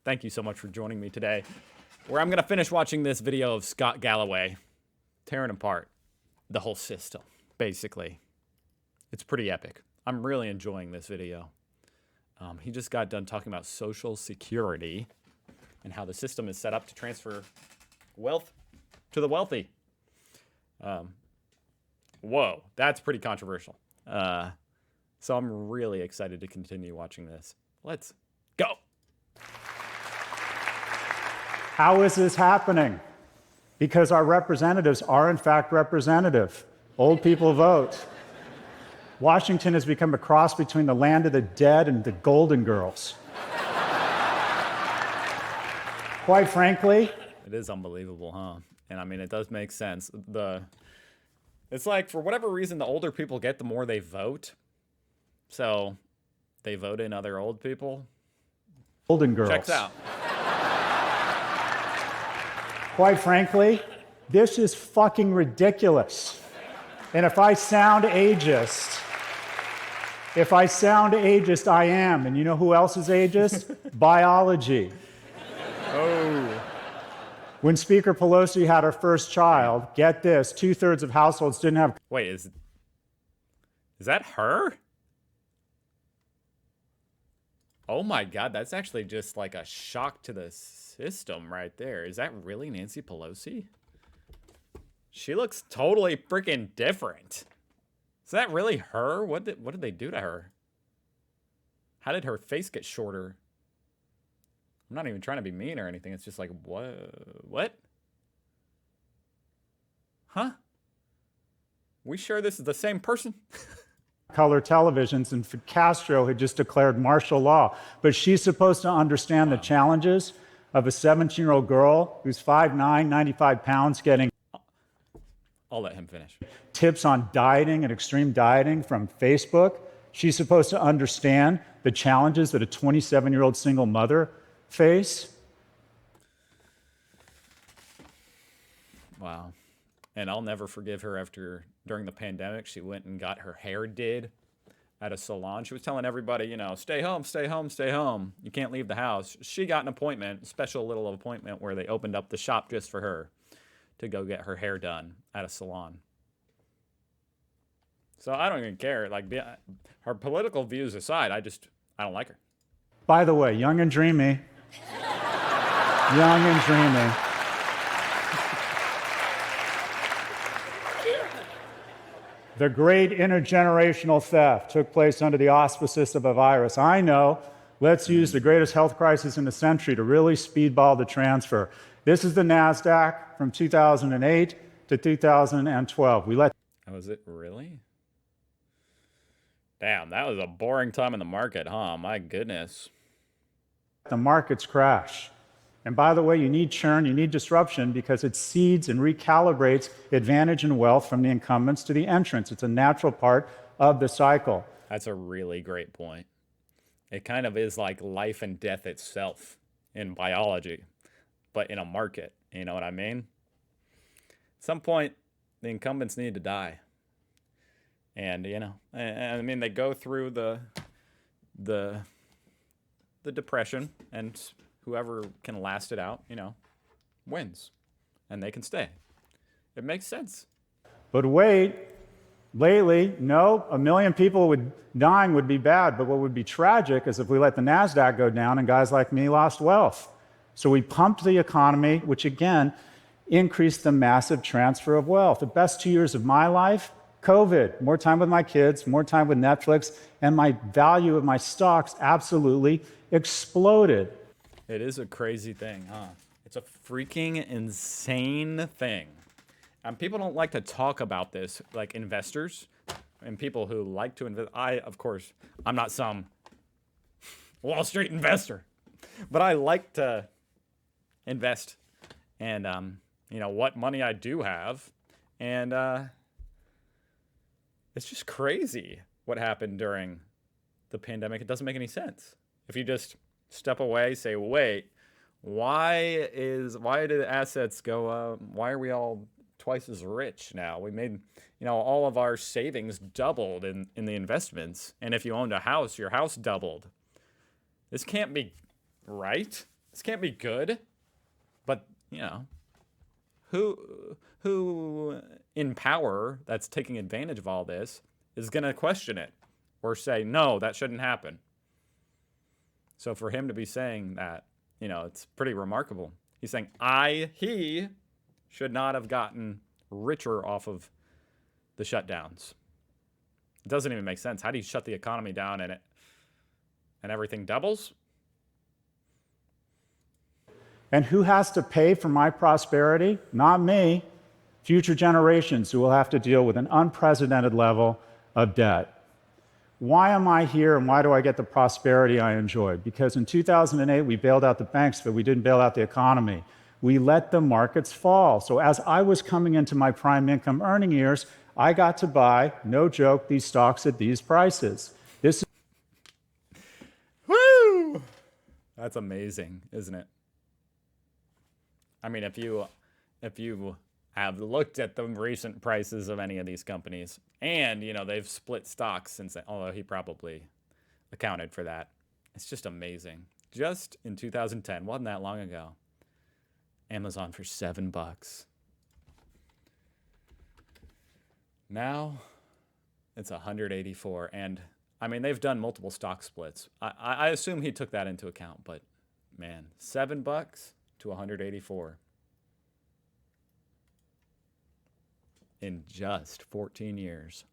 Thank you so much for joining me today, where I'm going to finish watching this video of Scott Galloway tearing apart the whole system, basically. It's pretty epic. I'm really enjoying this video. He just got done talking about Social Security and how the system is set up to transfer wealth to the wealthy. Whoa, that's pretty controversial. So I'm really excited to continue watching this. Let's go. How is this happening? Because our representatives are, in fact, representative. Old people vote. Washington has become a cross between the land of the dead and the Golden Girls. Quite frankly, it is unbelievable, huh? And I mean, it does make sense. It's like, for whatever reason, the older people get, the more they vote. So they vote in other old people. Golden Girls. Checks out. Quite frankly, this is fucking ridiculous. And if I sound ageist, I am. And you know who else is ageist? Biology. Oh. When Speaker Pelosi had her first child, get this, 2/3 of households didn't have... Wait, is that her? Oh my God, that's actually just like a shock to the system right there. Is that really Nancy Pelosi? She looks totally freaking different. Is that really her? What did they do to her? How did her face get shorter? I'm not even trying to be mean or anything. It's just like, what? Huh? We sure this is the same person? color televisions, and Castro had just declared martial law. But she's supposed to understand the challenges of a 17-year-old girl who's 5'9", 95 pounds getting... I'll let him finish. ...tips on dieting and extreme dieting from Facebook. She's supposed to understand the challenges that a 27-year-old single mother face. Wow. And I'll never forgive her during the pandemic, she went and got her hair did at a salon. She was telling everybody, you know, stay home, stay home, stay home. You can't leave the house. She got an appointment, a special little appointment where they opened up the shop just for her to go get her hair done at a salon. So I don't even care. Like, her political views aside, I don't like her. By the way, young and dreamy. Young and dreamy. The great intergenerational theft took place under the auspices of a virus. I know. Let's use the greatest health crisis in the century to really speedball the transfer. This is the NASDAQ from 2008 to 2012. Oh, is it really? Damn, that was a boring time in the market, huh? My goodness. The markets crash. And by the way, you need churn, you need disruption, because it seeds and recalibrates advantage and wealth from the incumbents to the entrants. It's a natural part of the cycle. That's a really great point. It kind of is like life and death itself in biology, but in a market. You know what I mean? At some point, the incumbents need to die. And, you know, I mean, they go through the depression, and whoever can last it out, you know, wins, and they can stay. It makes sense. But wait, lately, no, 1 million people dying would be bad, but what would be tragic is if we let the NASDAQ go down and guys like me lost wealth. So we pumped the economy, which again, increased the massive transfer of wealth. The best 2 years of my life, COVID, more time with my kids, more time with Netflix, and my value of my stocks absolutely exploded. It is a crazy thing, huh? It's a freaking insane thing. And people don't like to talk about this, like investors and people who like to invest. Of course, I'm not some Wall Street investor, but I like to invest and, you know, what money I do have. And it's just crazy what happened during the pandemic. It doesn't make any sense. If you just step away, say, wait, why did assets go up? Why are we all twice as rich now? We made, you know, all of our savings doubled in the investments. And if you owned a house, your house doubled. This can't be right. This can't be good. But, you know, who in power that's taking advantage of all this is going to question it or say, no, that shouldn't happen. So for him to be saying that, you know, it's pretty remarkable. He's saying, he should not have gotten richer off of the shutdowns. It doesn't even make sense. How do you shut the economy down and everything doubles? And who has to pay for my prosperity? Not me. Future generations who will have to deal with an unprecedented level of debt. Why am I here and why do I get the prosperity I enjoy? Because in 2008, we bailed out the banks, but we didn't bail out the economy. We let the markets fall. So as I was coming into my prime income earning years, I got to buy, no joke, these stocks at these prices. This Woo! That's amazing, isn't it? I mean, if you have looked at the recent prices of any of these companies, and you know they've split stocks since then, although he probably accounted for that, it's just amazing. Just in 2010, wasn't that long ago, Amazon for $7. Now it's 184, and I mean they've done multiple stock splits. I assume he took that into account, but man, $7 to 184 in just 14 years.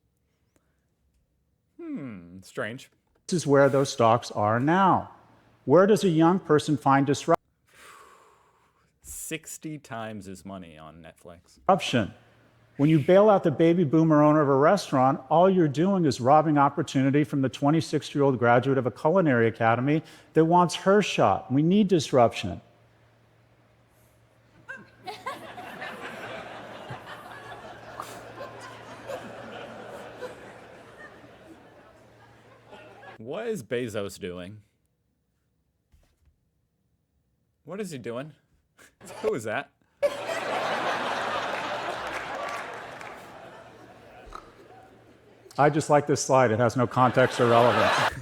Strange. is where those stocks are now. Where does a young person find 60 times his money on Netflix. disruption? When you bail out the baby boomer owner of a restaurant, all you're doing is robbing opportunity from the 26-year-old graduate of a culinary academy that wants her shot. We need disruption. What is Bezos doing? What is he doing? Who is that? I just like this slide. It has no context or relevance.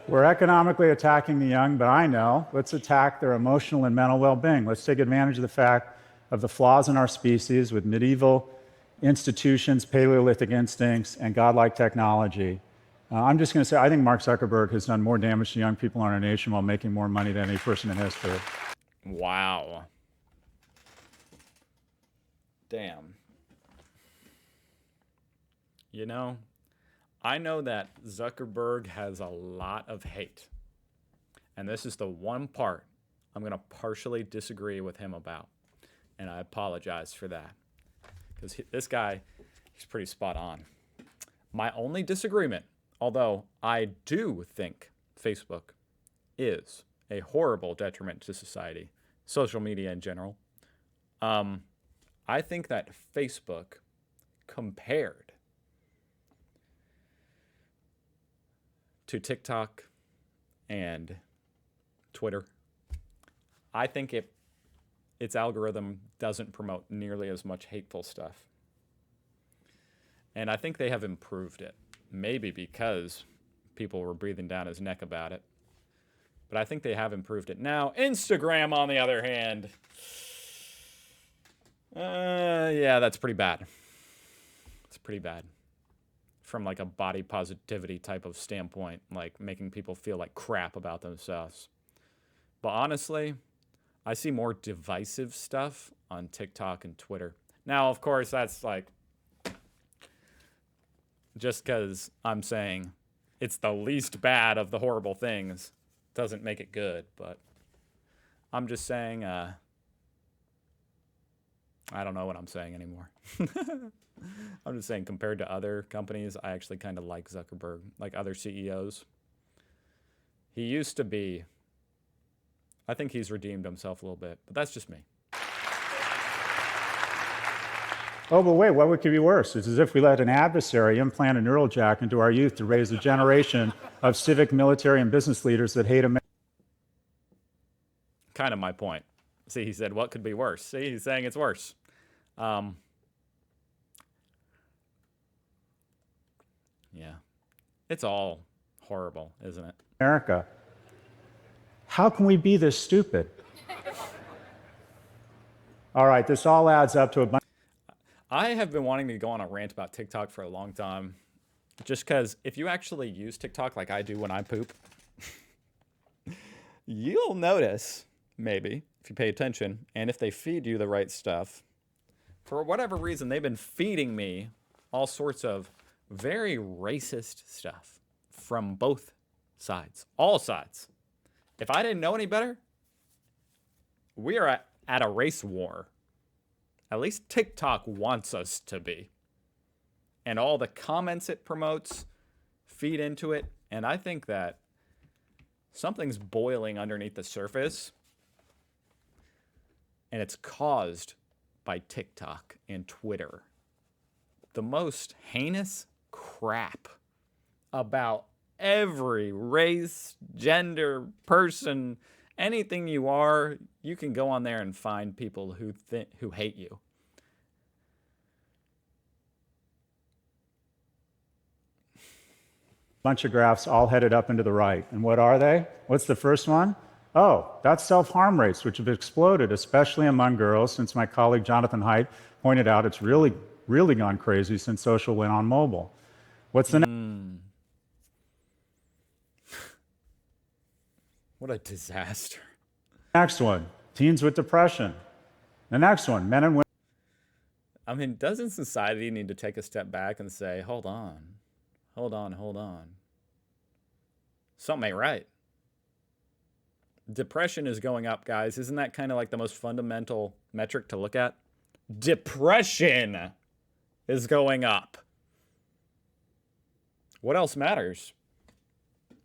We're economically attacking the young, but I know, let's attack their emotional and mental well-being. Let's take advantage of the fact of the flaws in our species with medieval institutions, Paleolithic instincts, and godlike technology. I'm just going to say, I think Mark Zuckerberg has done more damage to young people in our nation while making more money than any person in history. Wow. Damn. You know, I know that Zuckerberg has a lot of hate. And this is the one part I'm going to partially disagree with him about. And I apologize for that. Because this guy, he's pretty spot on. My only disagreement, although I do think Facebook is a horrible detriment to society, social media in general, I think that Facebook compared to TikTok and Twitter, I think its algorithm doesn't promote nearly as much hateful stuff. And I think they have improved it. Maybe because people were breathing down his neck about it. But I think they have improved it. Now, Instagram, on the other hand, yeah, that's pretty bad. It's pretty bad. From like a body positivity type of standpoint, like making people feel like crap about themselves. But honestly, I see more divisive stuff on TikTok and Twitter. Now, of course, that's like, just because I'm saying it's the least bad of the horrible things doesn't make it good. But I'm just saying, I don't know what I'm saying anymore. I'm just saying, compared to other companies, I actually kind of like Zuckerberg, like other CEOs. He used to be, I think he's redeemed himself a little bit, but that's just me. Oh, but wait, what could be worse? It's as if we let an adversary implant a neural jack into our youth to raise a generation of civic, military, and business leaders that hate America. kind of my point. See, he said, what could be worse? See, he's saying it's worse. Yeah. It's all horrible, isn't it? America. How can we be this stupid? All right, this all adds up to a bunch. I have been wanting to go on a rant about TikTok for a long time. Just because if you actually use TikTok like I do when I poop, you'll notice, maybe, if you pay attention, and if they feed you the right stuff, for whatever reason, they've been feeding me all sorts of very racist stuff from both sides, all sides. If I didn't know any better, we are at a race war. At least TikTok wants us to be. And all the comments it promotes feed into it. And I think that something's boiling underneath the surface. And it's caused by TikTok and Twitter. The most heinous crap about every race, gender, person, anything you are, you can go on there and find people who hate you. Bunch of graphs all headed up and to the right. And what are they? What's the first one? Oh, that's self-harm rates, which have exploded, especially among girls, since my colleague Jonathan Haidt pointed out it's really gone crazy since social went on mobile. What's the next? What a disaster. Next one, teens with depression. The next one, men and women. I mean, doesn't society need to take a step back and say, hold on. Something ain't right. Depression is going up, guys. Isn't that kind of like the most fundamental metric to look at? Depression is going up. What else matters?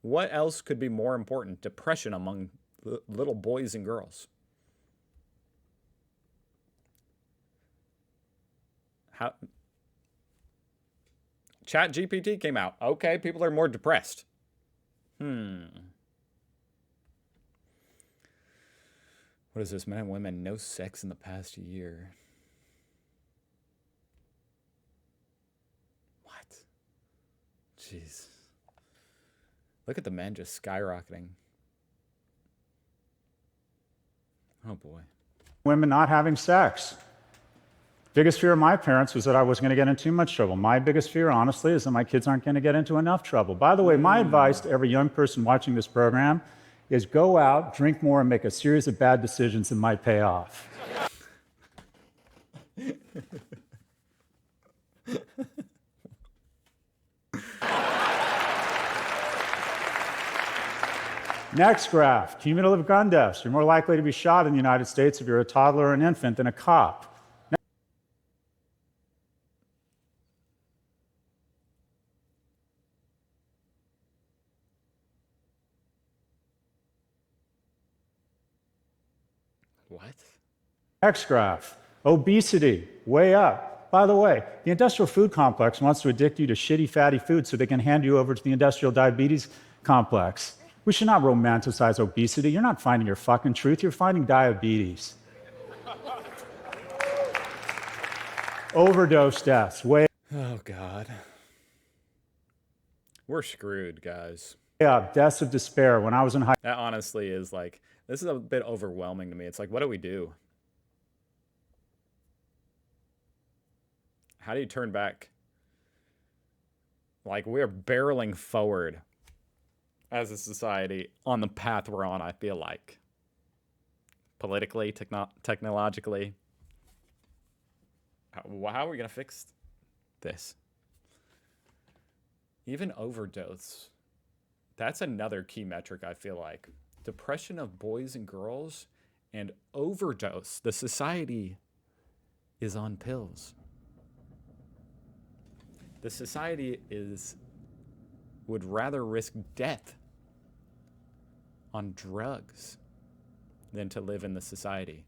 What else could be more important? Depression among little boys and girls. How? ChatGPT came out. Okay, people are more depressed. What is this? Men and women, no sex in the past year. What? Jeez. Look at the men just skyrocketing. Oh boy. Women not having sex. Biggest fear of my parents was that I was going to get in too much trouble. My biggest fear, honestly, is that my kids aren't going to get into enough trouble. By the way, my advice to every young person watching this program is go out, drink more, and make a series of bad decisions that might pay off. Next graph, cumulative gun deaths. You're more likely to be shot in the United States if you're a toddler or an infant than a cop. What? Next graph, obesity, way up. By the way, the industrial food complex wants to addict you to shitty, fatty food so they can hand you over to the industrial diabetes complex. We should not romanticize obesity. You're not finding your fucking truth, you're finding diabetes. Overdose deaths, way Oh, God. We're screwed, guys. up. Deaths of despair. When I was in high That honestly is like, this is a bit overwhelming to me. It's like, what do we do? How do you turn back? Like, we're barreling forward as a society on the path we're on, I feel like. Politically, technologically. How are we going to fix this? Even overdose. That's another key metric, I feel like. Depression of boys and girls and overdose. The society is on pills. The society would rather risk death on drugs than to live in the society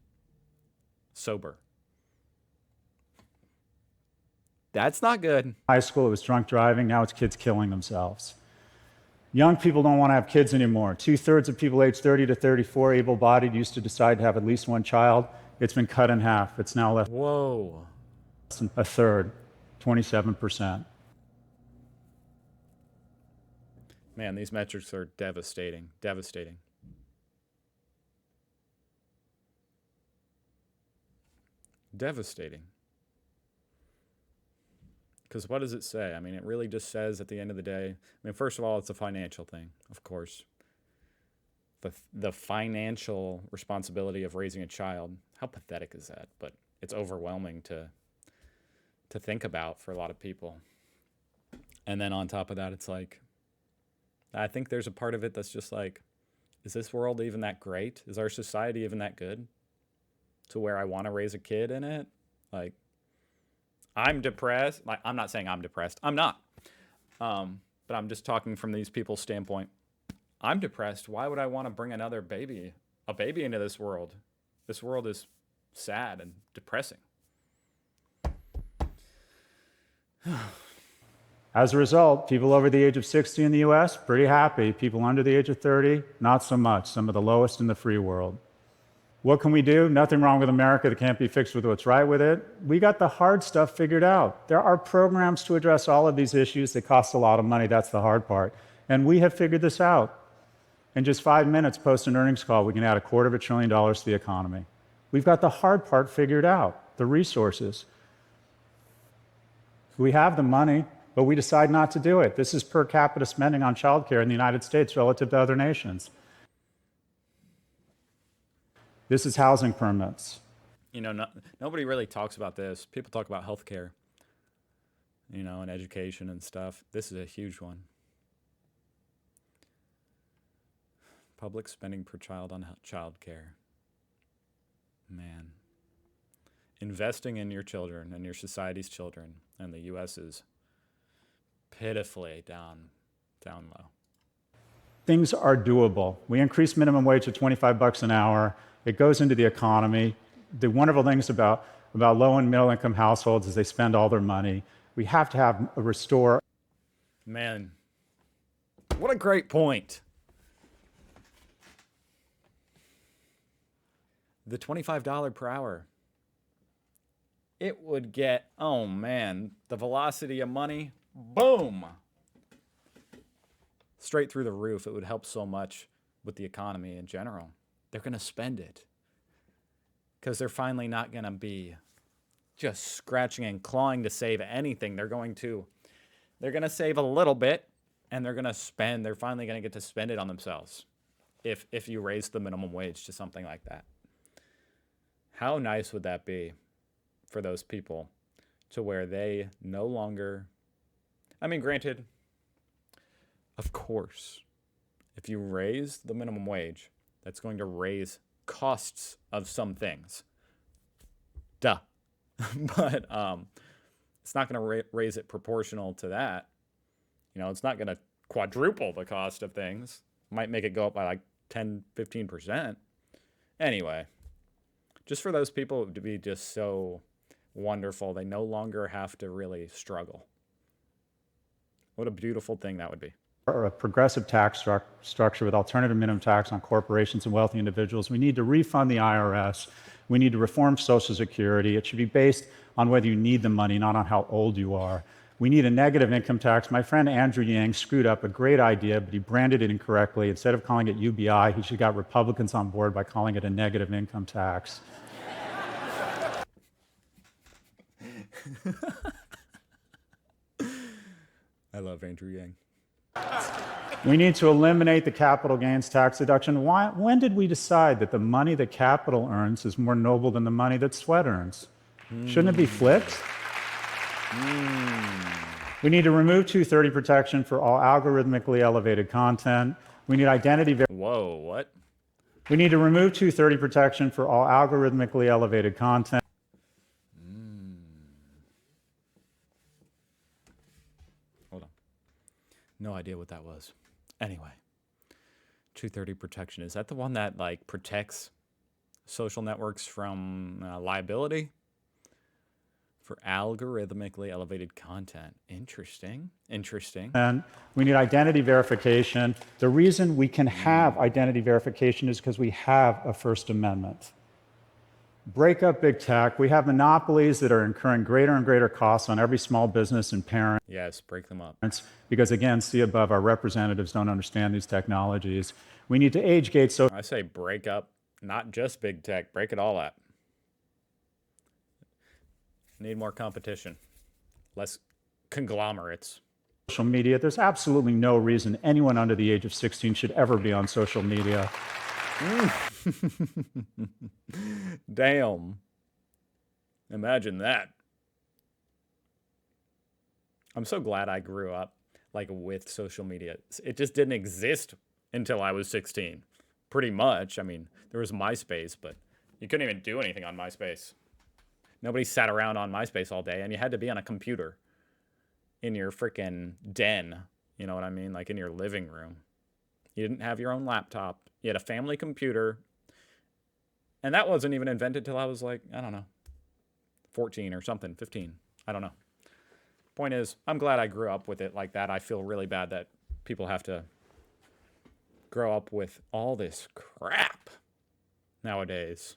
sober. That's not good. school, it was drunk driving. Now it's kids killing themselves. Young people don't want to have kids anymore. 2/3 of people aged 30 to 34 able-bodied used to decide to have at least one child. It's been cut in half. It's now less Whoa. than a third, 27%. Man, these metrics are devastating. Devastating. Devastating. Because what does it say? I mean, it really just says at the end of the day, I mean, first of all, it's a financial thing, of course. The financial responsibility of raising a child, how pathetic is that? But it's overwhelming to think about for a lot of people. And then on top of that, it's like, I think there's a part of it that's just like, is this world even that great? Is our society even that good to where I want to raise a kid in it? Like, I'm depressed. Like, I'm not saying I'm depressed. I'm not. But I'm just talking from these people's standpoint. I'm depressed. Why would I want to bring a baby into this world? This world is sad and depressing. As a result, people over the age of 60 in the US, pretty happy. People under the age of 30, not so much. Some of the lowest in the free world. What can we do? Nothing wrong with America that can't be fixed with what's right with it. We got the hard stuff figured out. There are programs to address all of these issues. They cost a lot of money. That's the hard part. And we have figured this out. In just 5 minutes post an earnings call, we can add $250 billion to the economy. We've got the hard part figured out, the resources. We have the money, but we decide not to do it. This is per capita spending on childcare in the United States relative to other nations. This is housing permits. You know, nobody really talks about this. People talk about healthcare, you know, and education and stuff. This is a huge one. Public spending per child on childcare. Man. Investing in your children and your society's children, and the U.S. is pitifully down low. Things are doable. We increase minimum wage to $25 an hour. It goes into the economy. The wonderful things about low and middle income households is they spend all their money. We have to have a restore. Man, what a great point. The $25 per hour. It would get, oh man, the velocity of money, boom. Straight through the roof. It would help so much with the economy in general. They're going to spend it because they're finally not going to be just scratching and clawing to save anything. They're going to save a little bit, and they're going to spend. They're finally going to get to spend it on themselves if you raise the minimum wage to something like that. How nice would that be for those people to where they no longer, I mean, granted, of course, if you raise the minimum wage, that's going to raise costs of some things. Duh. But it's not going to raise it proportional to that. You know, it's not going to quadruple the cost of things. Might make it go up by like 10, 15%. Anyway, just for those people to be just so wonderful, they no longer have to really struggle. What a beautiful thing that would be. A progressive tax structure with alternative minimum tax on corporations and wealthy individuals. We need to refund the IRS. We need to reform Social Security. It should be based on whether you need the money, not on how old you are. We need a negative income tax. My friend Andrew Yang screwed up a great idea, but he branded it incorrectly. Instead of calling it UBI, he should have got Republicans on board by calling it a negative income tax. I love Andrew Yang. We need to eliminate the capital gains tax deduction. When did we decide that the money that capital earns is more noble than the money that sweat earns? Shouldn't it be flipped? We need to remove 230 protection for all algorithmically elevated content. We need identity. Whoa, what? We need to remove 230 protection for all algorithmically elevated content. Hold on. No idea what that was. Anyway, 230 protection. Is that the one that like protects social networks from liability For algorithmically elevated content. Interesting. Interesting. And we need identity verification. The reason we can have identity verification is because we have a First Amendment. Break up big tech. We have monopolies that are incurring greater and greater costs on every small business and parent. Yes, break them up. Because again, see above, our representatives don't understand these technologies. We need to age gate so I say break up, not just big tech, break it all up. Need more competition, less conglomerates. social media. There's absolutely no reason anyone under the age of 16 should ever be on social media. Damn. Imagine that. I'm so glad I grew up like with social media. It just didn't exist until I was 16. Pretty much. I mean, there was MySpace, but you couldn't even do anything on MySpace. Nobody sat around on MySpace all day, and you had to be on a computer in your freaking den. You know what I mean? Like in your living room. You didn't have your own laptop. You had a family computer. And that wasn't even invented till I was like, I don't know, 14 or something, 15. I don't know. Point is, I'm glad I grew up with it like that. I feel really bad that people have to grow up with all this crap nowadays.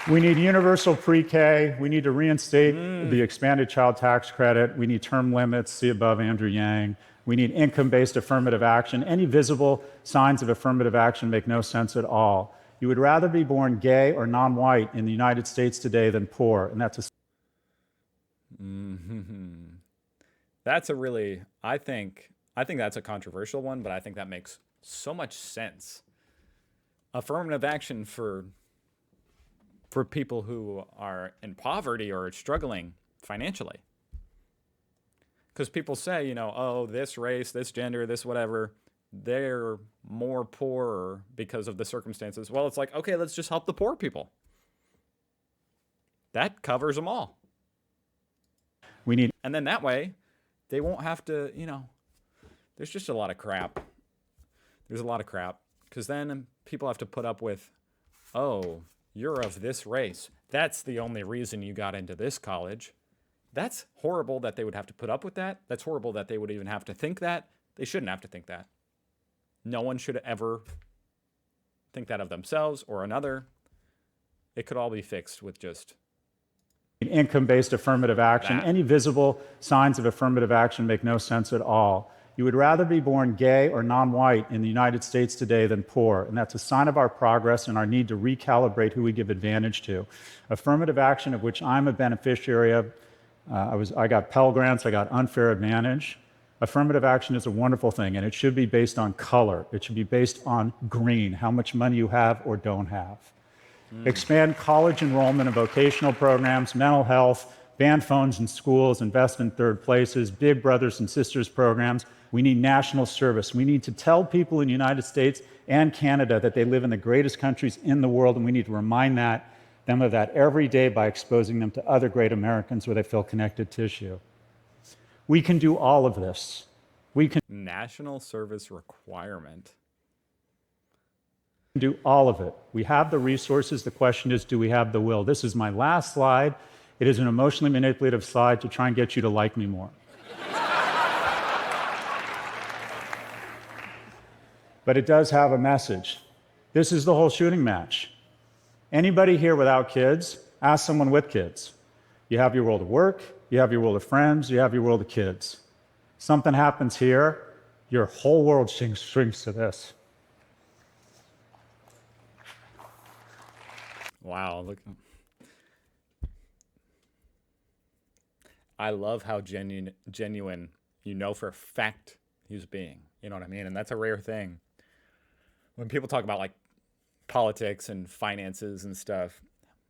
We need universal pre-K. We need to reinstate the expanded child tax credit. We need term limits, see above Andrew Yang. We need income-based affirmative action. Any visible signs of affirmative action make no sense at all. You would rather be born gay or non-white in the United States today than poor, and that's a... That's a really, I think that's a controversial one, but I think that makes so much sense. Affirmative action for people who are in poverty or struggling financially. Because people say, you know, oh, this race, this gender, this whatever, they're more poor because of the circumstances. Well, it's like, okay, let's just help the poor people. That covers them all. We need... And then that way, they won't have to, you know, there's just a lot of crap. There's a lot of crap. Because then people have to put up with, oh, you're of this race. That's the only reason you got into this college. That's horrible that they would have to put up with that. That's horrible that they would even have to think that. They shouldn't have to think that. No one should ever think that of themselves or another. It could all be fixed with just income-based affirmative action. Any visible signs of affirmative action make no sense at all. You would rather be born gay or non-white in the United States today than poor, and that's a sign of our progress and our need to recalibrate who we give advantage to. Affirmative action, of which I'm a beneficiary of, I got Pell Grants, I got unfair advantage. Affirmative action is a wonderful thing, and it should be based on color. It should be based on green, how much money you have or don't have. Expand college enrollment in vocational programs, mental health, ban phones in schools, invest in third places, big brothers and sisters programs. We need national service. We need to tell people in the United States and Canada that they live in the greatest countries in the world, and we need to remind them of that every day by exposing them to other great Americans where they feel connected tissue. We can do all of this. We can national service requirement. Do all of it. We have the resources. The question is, do we have the will? This is my last slide. It is an emotionally manipulative slide to try and get you to like me more. But it does have a message. This is the whole shooting match. Anybody here without kids, ask someone with kids. You have your world of work, you have your world of friends, you have your world of kids. Something happens here, your whole world shrinks to this. Wow, look. I love how genuine you know for a fact he's being. You know what I mean? And that's a rare thing. When people talk about like politics and finances and stuff,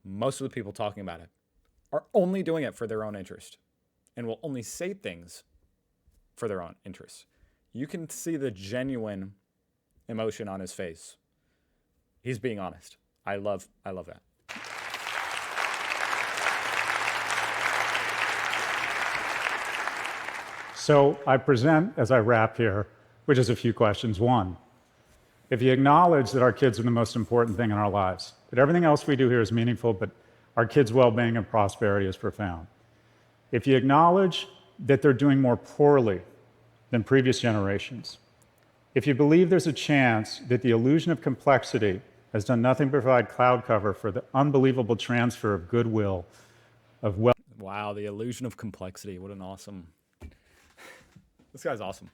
most of the people talking about it are only doing it for their own interest and will only say things for their own interest. You can see the genuine emotion on his face. He's being honest. I love that. So I present, as I wrap here, which is a few questions. One, if you acknowledge that our kids are the most important thing in our lives, that everything else we do here is meaningful, but our kids' well-being and prosperity is profound. If you acknowledge that they're doing more poorly than previous generations, if you believe there's a chance that the illusion of complexity has done nothing but provide cloud cover for the unbelievable transfer of goodwill, of wealth. Wow, the illusion of complexity. What an awesome. This guy's awesome.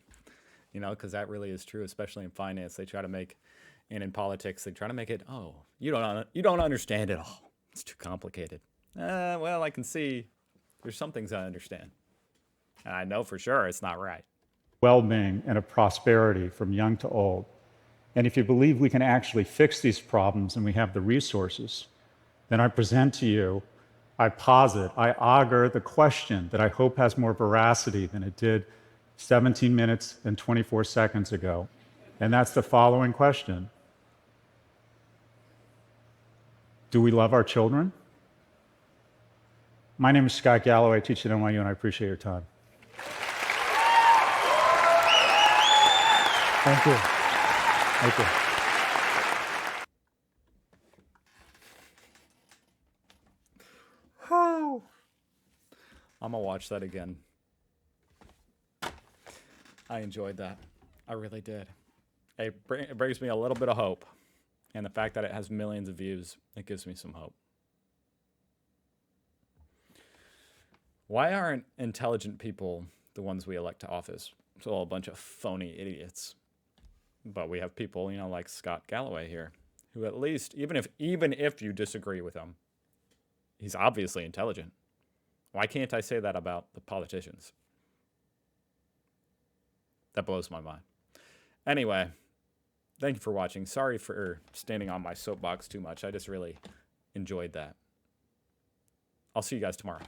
Because that really is true, especially in finance. They try to make, and in politics, they try to make it, oh, you don't understand it all. It's too complicated. Well, I can see there's some things I understand. And I know for sure it's not right. Well-being and of prosperity from young to old. And if you believe we can actually fix these problems and we have the resources, then I present to you, I posit, I augur the question that I hope has more veracity than it did 17 minutes and 24 seconds ago. And that's the following question. Do we love our children? My name is Scott Galloway. I teach at NYU, and I appreciate your time. Thank you. Thank you. Oh. I'm going to watch that again. I enjoyed that. I really did. It brings me a little bit of hope. And the fact that it has millions of views, it gives me some hope. Why aren't intelligent people the ones we elect to office? It's all a bunch of phony idiots. But we have people, like Scott Galloway here, who at least, even if you disagree with him, he's obviously intelligent. Why can't I say that about the politicians? That blows my mind. Anyway, thank you for watching. Sorry for standing on my soapbox too much. I just really enjoyed that. I'll see you guys tomorrow.